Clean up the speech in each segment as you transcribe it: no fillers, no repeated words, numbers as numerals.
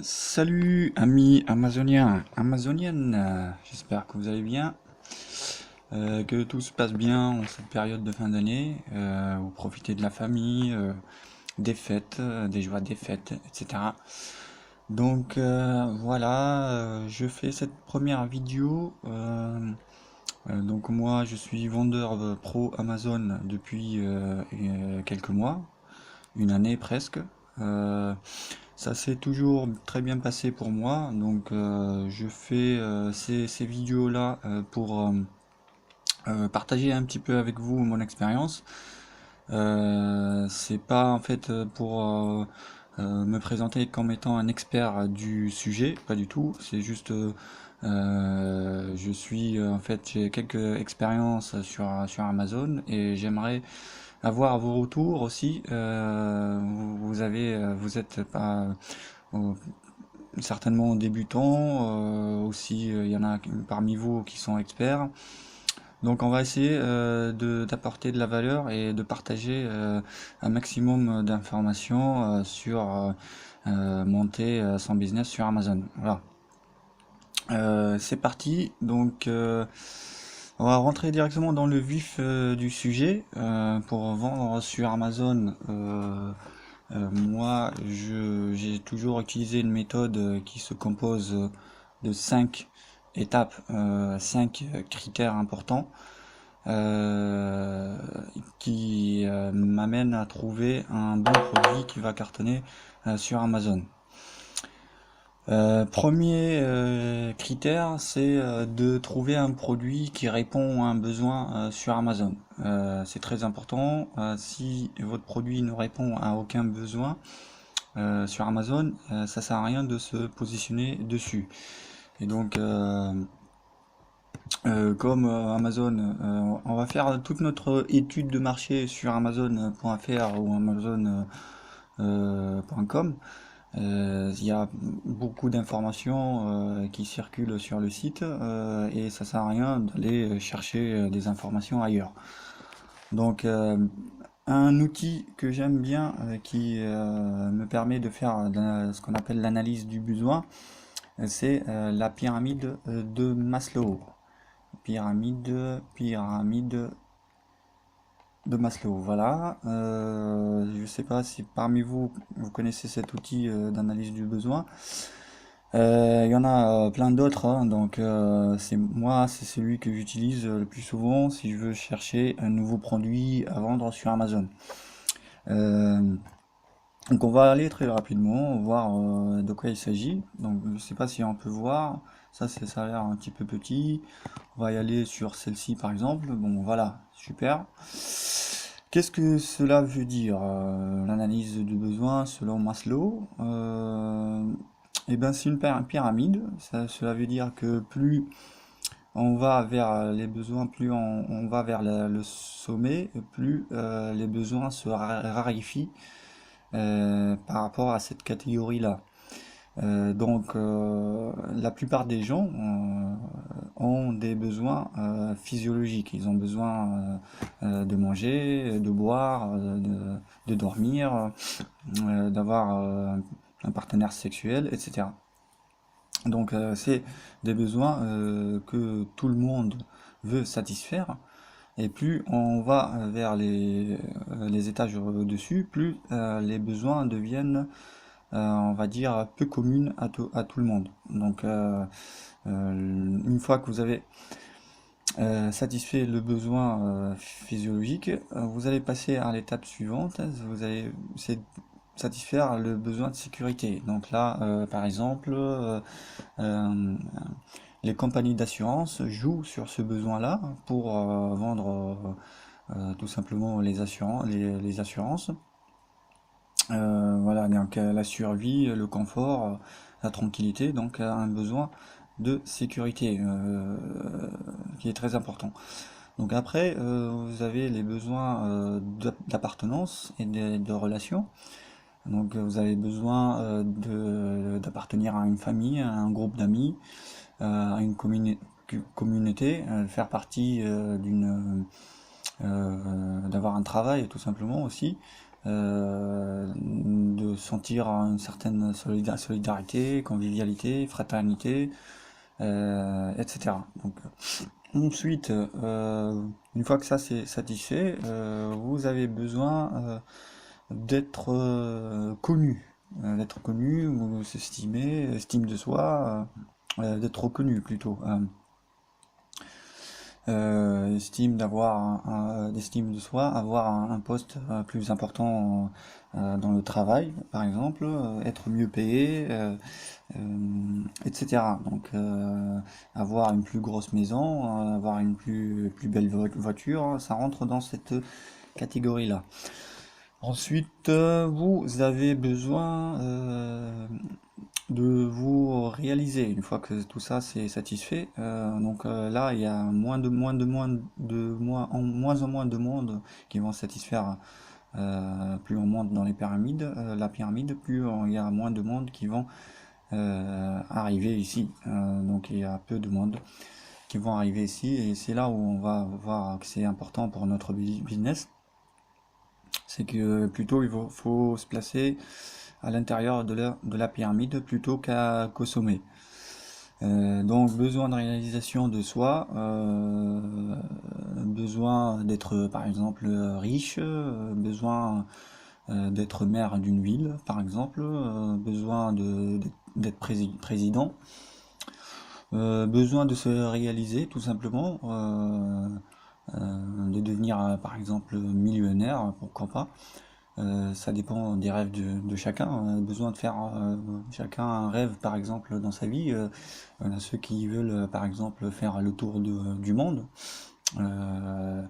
Salut amis amazoniennes, j'espère que vous allez bien, que tout se passe bien en cette période de fin d'année, vous profitez de la famille, des fêtes, des joies des fêtes, etc. Donc voilà, je fais cette première vidéo. Donc moi je suis vendeur pro Amazon depuis quelques mois, une année presque. Euh, Ça s'est toujours très bien passé pour moi, donc je fais ces vidéos-là pour partager un petit peu avec vous mon expérience. C'est pas en fait pour me présenter comme étant un expert du sujet, pas du tout. C'est juste, je suis en fait j'ai quelques expériences sur Amazon et j'aimerais avoir vos retours aussi. Vous êtes pas euh, certainement débutants, aussi il y en a parmi vous qui sont experts. Donc on va essayer d'apporter de la valeur et de partager un maximum d'informations sur monter son business sur Amazon. Voilà. C'est parti. Donc on va rentrer directement dans le vif du sujet pour vendre sur Amazon. Moi, j'ai toujours utilisé une méthode qui se compose de 5 étapes, 5 critères importants euh, qui m'amènent à trouver un bon produit qui va cartonner sur Amazon. Premier critère, c'est de trouver un produit qui répond à un besoin sur Amazon. C'est très important. Si votre produit ne répond à aucun besoin, sur Amazon, ça sert à rien de se positionner dessus. Et donc, comme Amazon, on va faire toute notre étude de marché sur Amazon.fr ou Amazon.com. Il y a beaucoup d'informations qui circulent sur le site et ça sert à rien d'aller chercher des informations ailleurs. Donc, un outil que j'aime bien qui me permet de faire ce qu'on appelle l'analyse du besoin, c'est la pyramide de Maslow. Pyramide de Maslow, voilà. Je ne sais pas si parmi vous, vous connaissez cet outil d'analyse du besoin. Il y en a plein d'autres, hein, donc c'est celui que j'utilise le plus souvent si je veux chercher un nouveau produit à vendre sur Amazon. Euh, Donc on va aller très rapidement voir de quoi il s'agit. Donc je sais pas si on peut voir. Ça a l'air un petit peu petit. On va y aller sur celle-ci par exemple. Bon voilà, super. Qu'est-ce que cela veut dire l'analyse du besoin selon Maslow? Eh ben c'est une pyramide. Cela veut dire que plus on va vers les besoins, plus on va vers le sommet, plus les besoins se raréfient par rapport à cette catégorie-là. La plupart des gens ont des besoins physiologiques. Ils ont besoin de manger, de boire, de dormir, d'avoir un partenaire sexuel, etc. Donc c'est des besoins que tout le monde veut satisfaire. Et plus on va vers les étages au-dessus, plus les besoins deviennent, on va dire, peu communs à tout le monde. Donc, une fois que vous avez satisfait le besoin physiologique, vous allez passer à l'étape suivante. Vous allez satisfaire le besoin de sécurité. Donc là, par exemple, les compagnies d'assurance jouent sur ce besoin-là pour vendre tout simplement les assurances. Voilà, donc la survie, le confort, la tranquillité, donc un besoin de sécurité qui est très important. Donc après, vous avez les besoins d'appartenance et de relations. Donc vous avez besoin d'appartenir à une famille, à un groupe d'amis, à une communauté, faire partie d'avoir un travail tout simplement aussi, de sentir une certaine solidarité, convivialité, fraternité, etc. Donc, ensuite, une fois que ça c'est satisfait, vous avez besoin d'être connu, ou s'estimer, estime de soi, d'être reconnu plutôt. Estime d'estime de soi, avoir un poste plus important dans le travail, par exemple, être mieux payé, etc. Donc, avoir une plus grosse maison, avoir une plus belle voiture, ça rentre dans cette catégorie-là. Ensuite, vous avez besoin de vous réaliser une fois que tout ça c'est satisfait. Donc là, il y a moins en moins de monde qui vont satisfaire. Plus on monte dans les pyramides, la pyramide, plus il y a moins de monde qui vont arriver ici. Donc il y a peu de monde qui vont arriver ici, et c'est là où on va voir que c'est important pour notre business. C'est que plutôt faut se placer à l'intérieur de la pyramide plutôt qu'au sommet. Donc besoin de réalisation de soi, besoin d'être par exemple riche, besoin d'être maire d'une ville par exemple, besoin d'être président, besoin de se réaliser tout simplement, de devenir par exemple millionnaire, pourquoi pas. Ça dépend des rêves de chacun. On a besoin de faire chacun un rêve, par exemple, dans sa vie. Il y en a ceux qui veulent, par exemple, faire le tour du monde. Il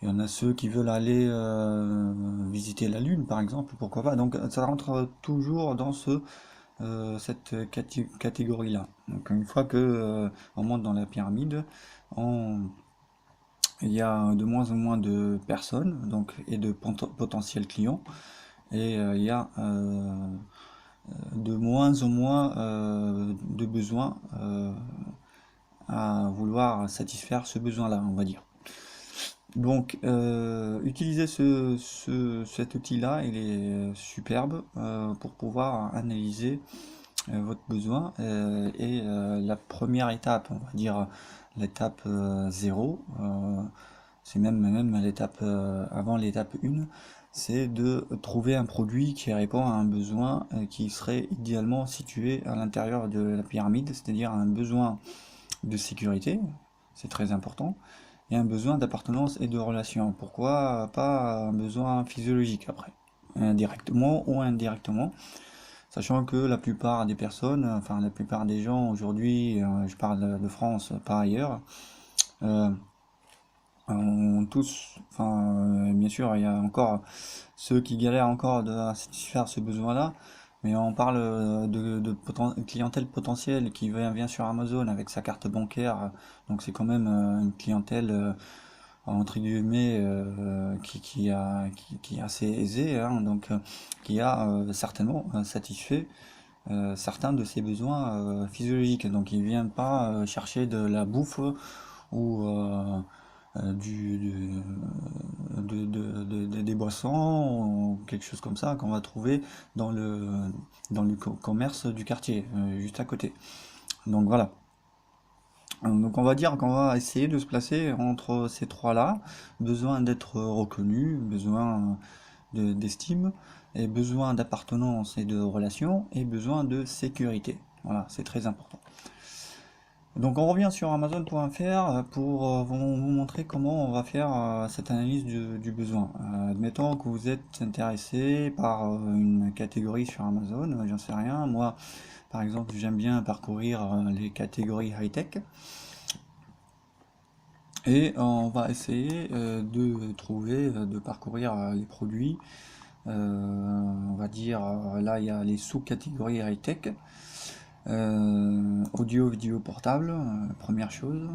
y en a ceux qui veulent aller visiter la Lune, par exemple, pourquoi pas. Donc ça rentre toujours dans cette catégorie-là. Donc une fois que on monte dans la pyramide, il y a de moins en moins de personnes donc, et de potentiels clients, et il y a de moins en moins de besoins à vouloir satisfaire ce besoin-là, on va dire. Donc, utiliser cet outil-là, il est superbe pour pouvoir analyser votre besoin, et la première étape, on va dire l'étape 0, c'est même l'étape avant l'étape 1, c'est de trouver un produit qui répond à un besoin qui serait idéalement situé à l'intérieur de la pyramide, c'est-à-dire un besoin de sécurité, c'est très important, et un besoin d'appartenance et de relation. Pourquoi pas un besoin physiologique après, directement ou indirectement, sachant que la plupart des personnes, enfin la plupart des gens aujourd'hui, je parle de France, pas ailleurs, ont tous, enfin bien sûr il y a encore ceux qui galèrent encore à satisfaire ce besoin-là, mais on parle de clientèle potentielle qui vient sur Amazon avec sa carte bancaire, donc c'est quand même une clientèle entre guillemets qui est assez aisée, hein, donc qui a certainement satisfait certains de ses besoins physiologiques. Donc ils viennent pas chercher de la bouffe ou des boissons ou quelque chose comme ça qu'on va trouver dans le commerce du quartier, juste à côté. Donc voilà. Donc on va dire qu'on va essayer de se placer entre ces trois-là, besoin d'être reconnu, besoin d'estime, et besoin d'appartenance et de relation, et besoin de sécurité. Voilà, c'est très important. Donc on revient sur Amazon.fr pour vous montrer comment on va faire cette analyse du besoin. Admettons que vous êtes intéressé par une catégorie sur Amazon, j'en sais rien. Moi, par exemple, j'aime bien parcourir les catégories high-tech. Et on va essayer de trouver, de parcourir les produits. On va dire, là il y a les sous-catégories high-tech. Audio, vidéo, portable, première chose.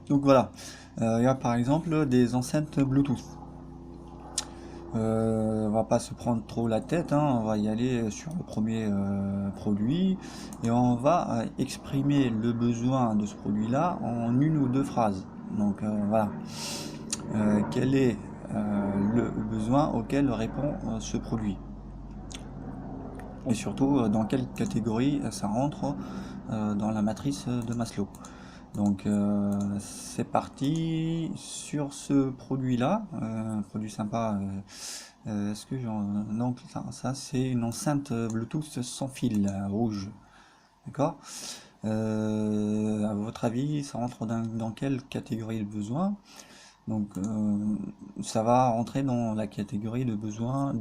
Donc voilà, il y a par exemple des enceintes Bluetooth. On va pas se prendre trop la tête, hein, on va y aller sur le premier produit, et on va exprimer le besoin de ce produit-là en une ou deux phrases. Donc voilà, quel est le besoin auquel répond ce produit. Et surtout, dans quelle catégorie ça rentre dans la matrice de Maslow. Donc c'est parti sur ce produit-là, produit sympa. Est-ce que j'en... Donc ça c'est une enceinte Bluetooth sans fil rouge, d'accord. À votre avis, ça rentre dans quelle catégorie de besoin? Donc ça va rentrer dans la catégorie de besoin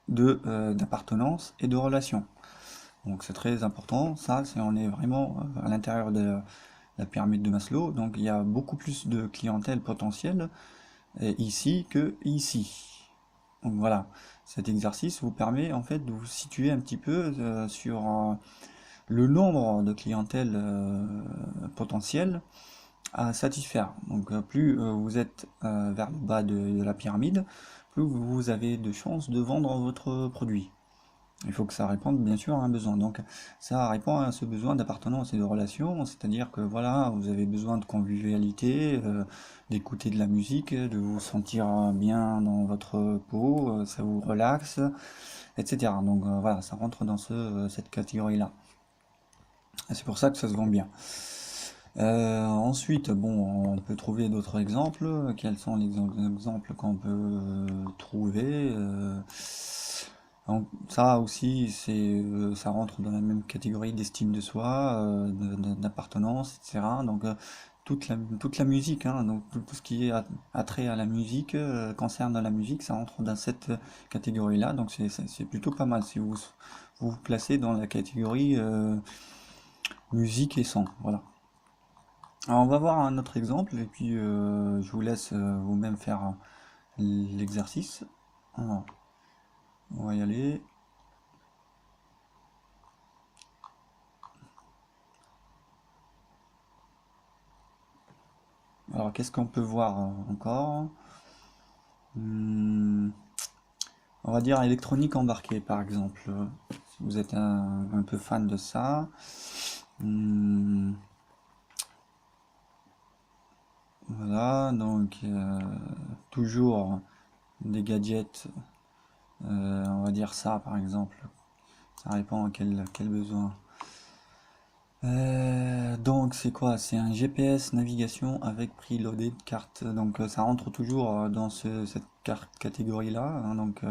d'appartenance et de relation. Donc c'est très important, ça, c'est on est vraiment à l'intérieur de la pyramide de Maslow, donc il y a beaucoup plus de clientèle potentielle ici que ici. Donc voilà, cet exercice vous permet en fait de vous situer un petit peu sur le nombre de clientèle potentielle à satisfaire. Donc plus vous êtes vers le bas de la pyramide, plus vous avez de chances de vendre votre produit. Il faut que ça réponde bien sûr à un besoin. Donc ça répond à ce besoin d'appartenance et de relation, c'est-à-dire que voilà, vous avez besoin de convivialité, d'écouter de la musique, de vous sentir bien dans votre peau, ça vous relaxe, etc. Donc voilà, ça rentre dans cette catégorie-là. C'est pour ça que ça se vend bien. Ensuite, bon, on peut trouver d'autres exemples. Quels sont les exemples qu'on peut trouver ça aussi, ça rentre dans la même catégorie d'estime de soi, d'appartenance, etc. Donc toute la musique, hein, donc tout ce qui est attrait à la musique, concerne la musique, ça rentre dans cette catégorie-là. Donc c'est plutôt pas mal si vous placez dans la catégorie musique et son. Voilà. Alors on va voir un autre exemple et puis je vous laisse vous-même faire l'exercice. Alors, on va y aller. Alors, qu'est-ce qu'on peut voir encore? On va dire électronique embarquée, par exemple. Si vous êtes un peu fan de ça. Voilà, donc toujours des gadgets. On va dire ça, par exemple. Ça répond à quel besoin. Donc c'est quoi? C'est un GPS navigation avec preloaded carte. Donc ça rentre toujours dans cette carte catégorie-là, hein. Donc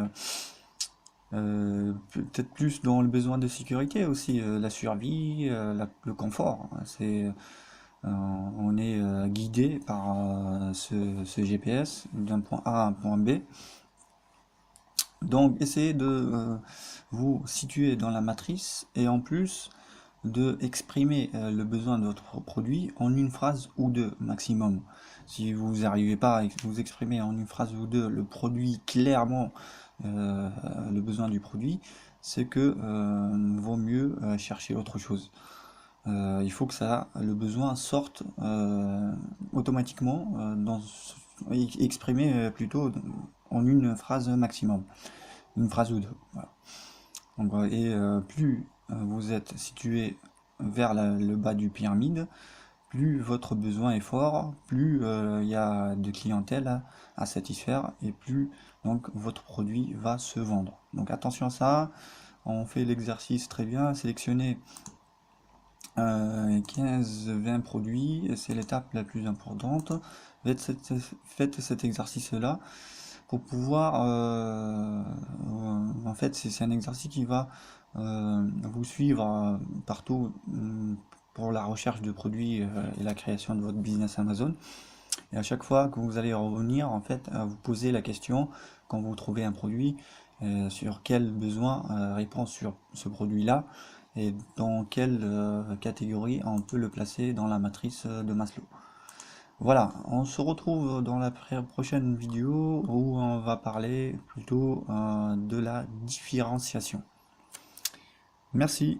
peut-être plus dans le besoin de sécurité aussi, la survie, le confort. On est guidé par ce GPS d'un point A à un point B. Donc essayez de vous situer dans la matrice et en plus de exprimer le besoin de votre produit en une phrase ou deux maximum. Si vous n'arrivez pas à vous exprimer en une phrase ou deux le produit clairement, le besoin du produit, c'est que vaut mieux chercher autre chose. Il faut que le besoin sorte automatiquement exprimé plutôt en une phrase maximum, une phrase ou deux. Voilà. Donc, et plus vous êtes situé vers le bas du pyramide, plus votre besoin est fort, plus il y a de clientèle à satisfaire et plus donc votre produit va se vendre. Donc attention à ça, on fait l'exercice très bien, sélectionnez 15-20 produits, c'est l'étape la plus importante. Faites cet exercice-là pour pouvoir, en fait, c'est un exercice qui va vous suivre partout pour la recherche de produits et la création de votre business Amazon. Et à chaque fois que vous allez revenir, en fait, à vous poser la question, quand vous trouvez un produit, sur quel besoin répond sur ce produit-là, et dans quelle catégorie on peut le placer dans la matrice de Maslow. Voilà, on se retrouve dans la prochaine vidéo où on va parler plutôt de la différenciation. Merci.